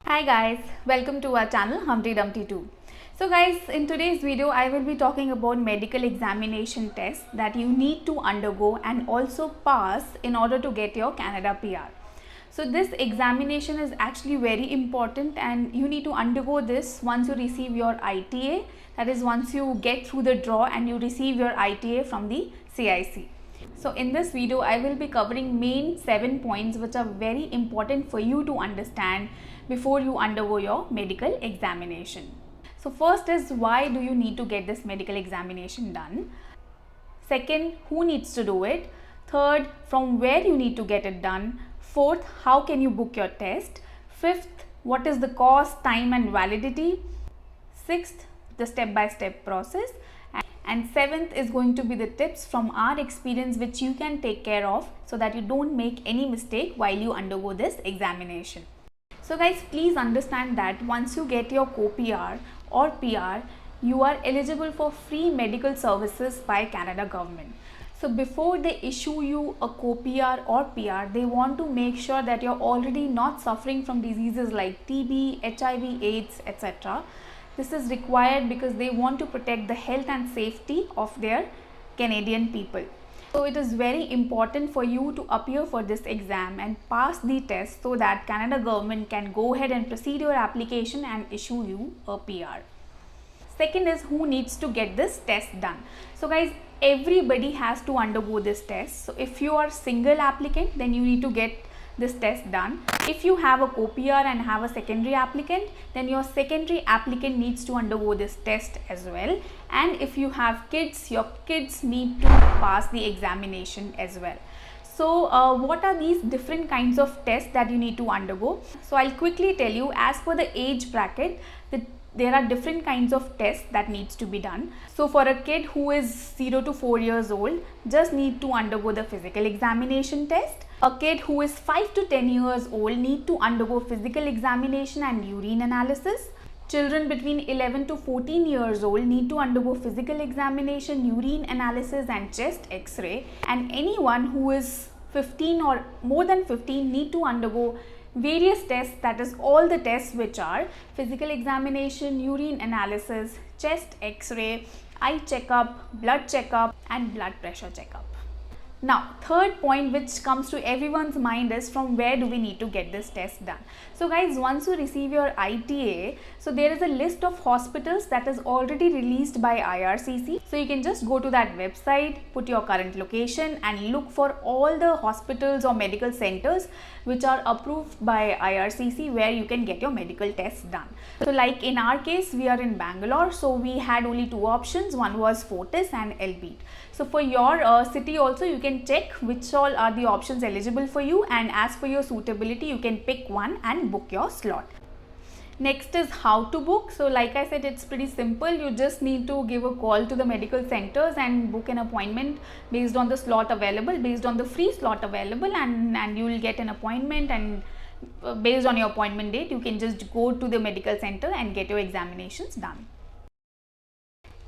Hi guys, welcome to our channel Humpty Dumpty 2. So guys, in today's video I will be talking about medical examination tests that you need to undergo and also pass in order to get your Canada PR. So this examination is actually very important and you need to undergo this once you receive your ITA, that is once you get through the draw and you receive your ITA from the CIC. So in this video I will be covering main 7 points which are very important for you to understand before you undergo your medical examination. So first is, why do you need to get this medical examination done? Second, who needs to do it? Third, from where you need to get it done? Fourth, how can you book your test? Fifth, what is the cost, time and validity? Sixth, the step-by-step process. And seventh is going to be the tips from our experience which you can take care of so that you don't make any mistake while you undergo this examination. So guys, please understand that once you get your co-PR or PR, you are eligible for free medical services by Canada government. So before they issue you a co-PR or PR, they want to make sure that you're already not suffering from diseases like TB, HIV, AIDS, etc. This is required because they want to protect the health and safety of their Canadian people. So it is very important for you to appear for this exam and pass the test so that Canada government can go ahead and proceed your application and issue you a PR. Second is, who needs to get this test done? So guys, everybody has to undergo this test. So if you are single applicant, then you need to get this test done. If you have a co-PR and have a secondary applicant, then your secondary applicant needs to undergo this test as well. And if you have kids, your kids need to pass the examination as well. So what are these different kinds of tests that you need to undergo? So I'll quickly tell you, as per the age bracket, there are different kinds of tests that needs to be done. So for a kid who is 0 to 4 years old, just need to undergo the physical examination test. A kid who is 5 to 10 years old need to undergo physical examination and urine analysis. Children between 11 to 14 years old need to undergo physical examination, urine analysis and chest x-ray. And anyone who is 15 or more than 15 need to undergo various tests, that is all the tests which are physical examination, urine analysis, chest x-ray, eye checkup, blood checkup and blood pressure checkup. Now, third point which comes to everyone's mind is, from where do we need to get this test done? So guys, once you receive your ITA, so there is a list of hospitals that is already released by IRCC. So you can just go to that website, put your current location and look for all the hospitals or medical centers which are approved by IRCC where you can get your medical tests done. So like in our case, we are in Bangalore, so we had only two options. One was Fortis and LB. So for your city also, you can check which all are the options eligible for you, and as per your suitability you can pick one and book your slot. Next is how to book. So like I said, it's pretty simple. You just need to give a call to the medical centers and book an appointment based on the slot available, based on the free slot available, and you will get an appointment, and based on your appointment date you can just go to the medical center and get your examinations done.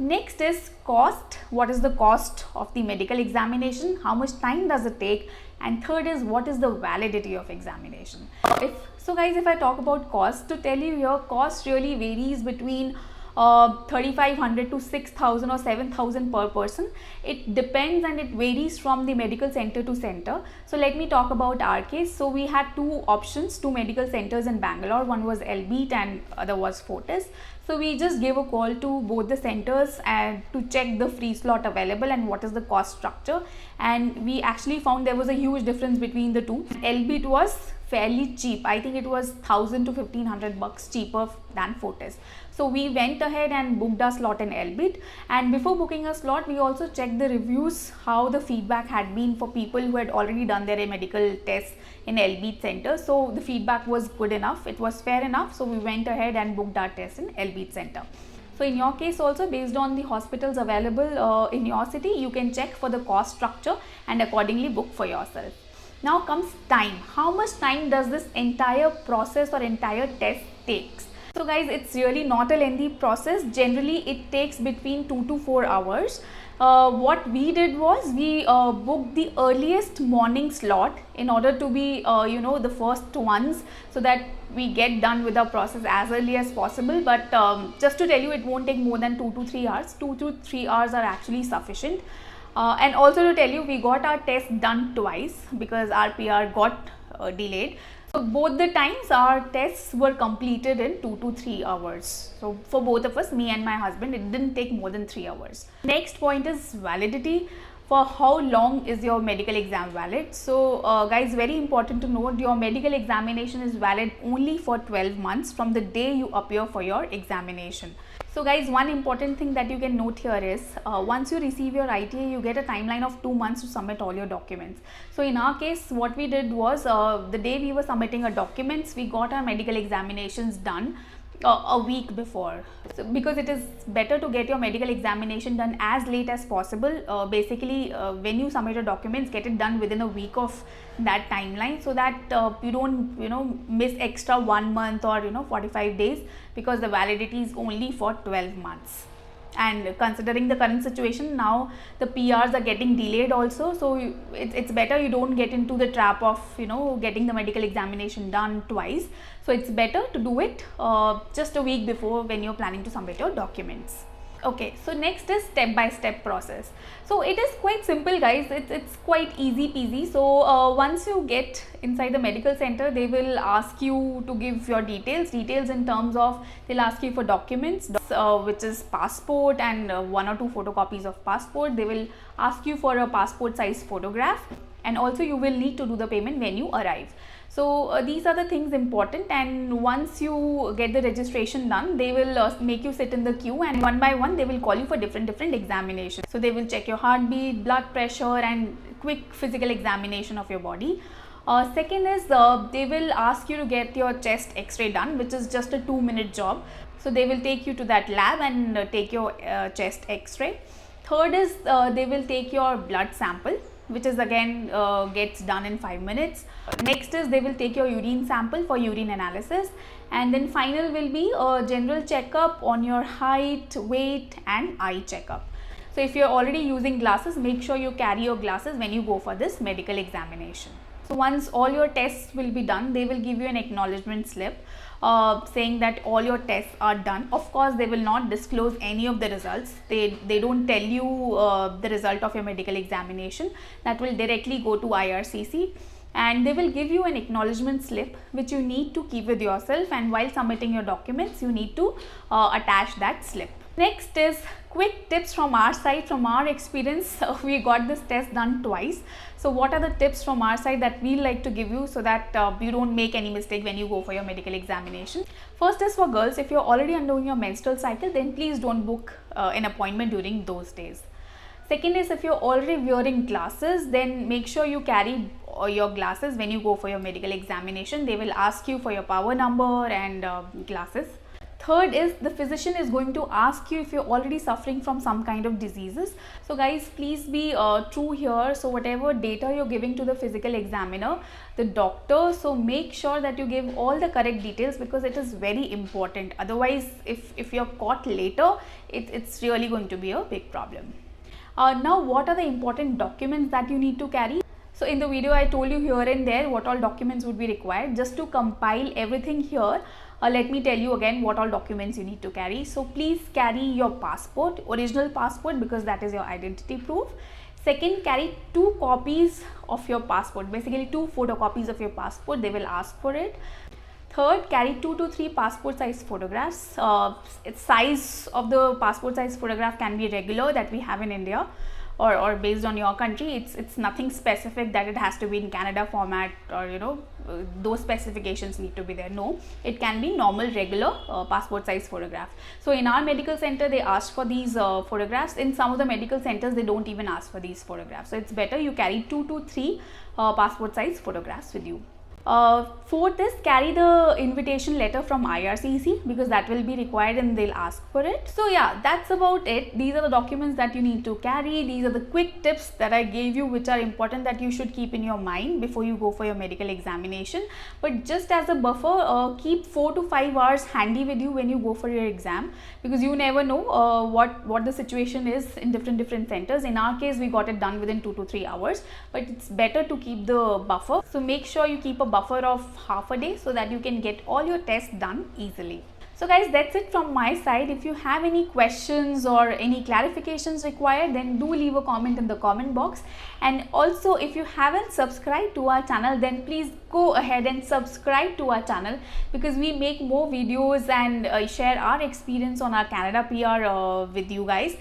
Next is cost. What is the cost of the medical examination? How much time does it take? And third is, what is the validity of examination? So guys, if I talk about cost, to tell you here, cost really varies between 3,500 to 6,000 or 7,000 per person. It depends and it varies from the medical center to center. So let me talk about our case. So we had two options, two medical centers in Bangalore. One was LBEAT and other was Fortis. So we just gave a call to both the centers and to check the free slot available and what is the cost structure. And we actually found there was a huge difference between the two. LBEAT was fairly cheap. I think it was 1,000 to 1,500 bucks cheaper than Fortis. So we went ahead and booked our slot in LBEAT, and before booking a slot we also checked the reviews, how the feedback had been for people who had already done their medical tests in LBEAT center. So the feedback was good enough, it was fair enough, so we went ahead and booked our test in LBEAT center. So in your case also, based on the hospitals available in your city, you can check for the cost structure and accordingly book for yourself. Now comes time. How much time does this entire process or entire test takes? So guys, it's really not a lengthy process. Generally it takes between 2 to 4 hours. what we did was we booked the earliest morning slot in order to be the first ones, so that we get done with our process as early as possible. But just to tell you, it won't take more than 2 to 3 hours. 2 to 3 hours are actually sufficient. And also to tell you, we got our test done twice because our PR got delayed. So both the times our tests were completed in 2 to 3 hours. So for both of us, me and my husband, it didn't take more than 3 hours. Next point is validity. For how long is your medical exam valid? So guys, very important to note, your medical examination is valid only for 12 months from the day you appear for your examination. So guys, one important thing that you can note here is once you receive your ITA, you get a timeline of 2 months to submit all your documents. So in our case, what we did was the day we were submitting our documents, we got our medical examinations done a week before. So because it is better to get your medical examination done as late as possible. Basically when you submit your documents, get it done within a week of that timeline, so that you don't miss extra 1 month or 45 days, because the validity is only for 12 months. And considering the current situation, now the PRs are getting delayed also, so it's better you don't get into the trap of getting the medical examination done twice. So it's better to do it just a week before when you're planning to submit your documents. Okay, so next is step-by-step process. So it is quite simple, guys. It's quite easy peasy. So once you get inside the medical center, they will ask you to give your details in terms of, they'll ask you for documents, which is passport and 1 or 2 photocopies of passport. They will ask you for a passport size photograph, and also you will need to do the payment when you arrive. So these are the things important, and once you get the registration done, they will make you sit in the queue, and one by one they will call you for different examinations. So they will check your heartbeat, blood pressure, and quick physical examination of your body. Second is they will ask you to get your chest x-ray done, which is just a 2-minute job. So they will take you to that lab and take your chest x-ray. Third is they will take your blood sample, which is again gets done in 5 minutes. Next is they will take your urine sample for urine analysis, and then final will be a general checkup on your height, weight, and eye checkup. So if you're already using glasses, make sure you carry your glasses when you go for this medical examination. So once all your tests will be done, they will give you an acknowledgement slip saying that all your tests are done. Of course, they will not disclose any of the results. They don't tell you the result of your medical examination. That will directly go to IRCC, and they will give you an acknowledgement slip which you need to keep with yourself, and while submitting your documents you need to attach that slip. Next is quick tips from our side. From our experience, we got this test done twice. So what are the tips from our side that we like to give you so that you don't make any mistake when you go for your medical examination? First is for girls, if you're already undergoing your menstrual cycle, then please don't book an appointment during those days. Second is, if you're already wearing glasses, then make sure you carry your glasses when you go for your medical examination. They will ask you for your power number and glasses. Third is, the physician is going to ask you if you're already suffering from some kind of diseases. So guys, please be true here. So whatever data you're giving to the physical examiner, the doctor, so make sure that you give all the correct details, because it is very important. Otherwise, if you're caught later, it's really going to be a big problem. Now, what are the important documents that you need to carry? So in the video, I told you here and there what all documents would be required. Just to compile everything here, let me tell you again what all documents you need to carry. So please carry your passport, original passport, because that is your identity proof. Second, carry 2 copies of your passport, basically 2 photocopies of your passport. They will ask for it. Third, carry 2 to 3 passport size photographs. Its size of the passport size photograph can be regular that we have in India, or based on your country. It's nothing specific that it has to be in Canada format, or those specifications need to be there. No, it can be normal regular passport size photograph. So in our medical center, they asked for these photographs. In some of the medical centers, they don't even ask for these photographs. So it's better you carry 2 to 3 passport size photographs with you. For this, carry the invitation letter from IRCC because that will be required and they'll ask for it. So yeah, that's about it. These are the documents that you need to carry. These are the quick tips that I gave you, which are important that you should keep in your mind before you go for your medical examination. But just as a buffer, keep 4 to 5 hours handy with you when you go for your exam, because you never know what the situation is in different centers. In our case, we got it done within 2 to 3 hours, but it's better to keep the buffer. So make sure you keep a buffer of half a day so that you can get all your tests done easily. So guys, that's it from my side. If you have any questions or any clarifications required, then do leave a comment in the comment box. And also, if you haven't subscribed to our channel, then please go ahead and subscribe to our channel, because we make more videos and share our experience on our Canada PR with you guys.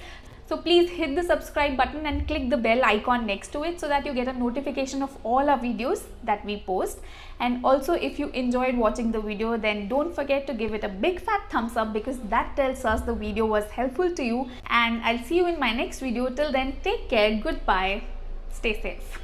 So please hit the subscribe button and click the bell icon next to it so that you get a notification of all our videos that we post. And also, if you enjoyed watching the video, then don't forget to give it a big fat thumbs up, because that tells us the video was helpful to you. And I'll see you in my next video. Till then, take care, goodbye, stay safe.